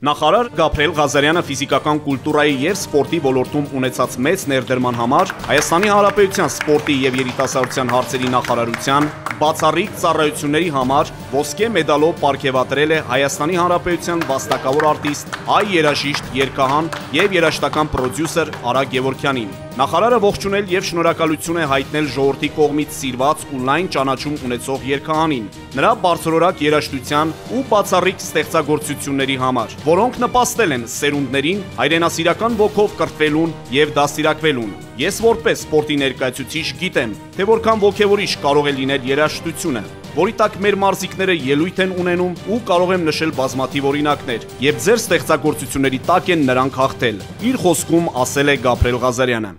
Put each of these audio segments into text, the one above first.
Նախարար Գաբրիել Ղազարյանը ֆիզիկական կուլտուրայի և սպորտի ոլորտում ունեցած մեծ ներդրման համար Հայաստանի Հանրապետության սպորտի և երիտասարդության հարցերի նախարարության բացառիկ ծառայությունների համար ոսկե մեդալով պարգևատրել է Հայաստանի Հանրապետության վաստակավոր արտիստ, հայ երաժիշտ, երգահան և երաժշտական պրոդյուսեր Արա Գևորգյանին։ Նախարարը ողջունել և շնորհակալություն է հայտնել ժողովրդի կողմից սիրված ու լայն ճանաչում ունեցող երգահանին, նրա բարձրորակ երաժշտության ու բացառիկ ստեղծագործությունների համար, որոնք նպաստել են սերունդներին հայրենասիրական ոգով կրթվելուն և դաստիարակվելուն։ Ես որպես սպորտի ներկայացուցիչ գիտեմ, թե որքան ոգևորիչ կարող է լինել երաժշտությունը, որի տակ մեր մարզիկները ելույթ են ունենում ու կարող եմ նշել բազմաթիվ օրինակներ, և ձեր ստեղծագործությունների տակ են նրանք հաղթել, իր խոսքում ասել է Գաբրիել Ղազարյանը։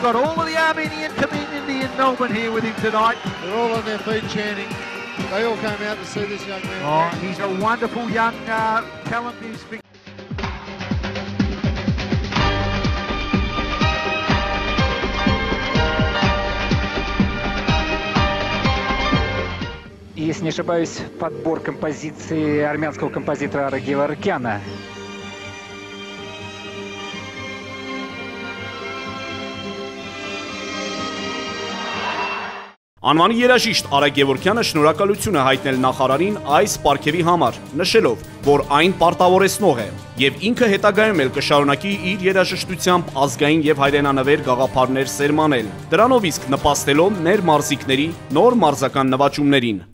Got all of the Armenian community in Melbourne here with him tonight. They're all on their feet chanting. They all came out to see this young man. Oh, he's a wonderful young talent. He's big. Если не ошибаюсь, подбор композиции армянского композитора Ара Геваргяна. Անվանի երաժիշտ Արա Գևորգյանը շնորհակալություն է հայտնել նախարարին այս պարգևի համար, նշելով, որ այն պարտավորեցնող է, և ինքը հետագայում էլ կշարունակի իր երաժշտությամբ ազգային և հայրենանվեր գաղափարներ սերմանել, դրանով իսկ նպաստելով մեր մարզիկների նոր մարզական նվաճումներին։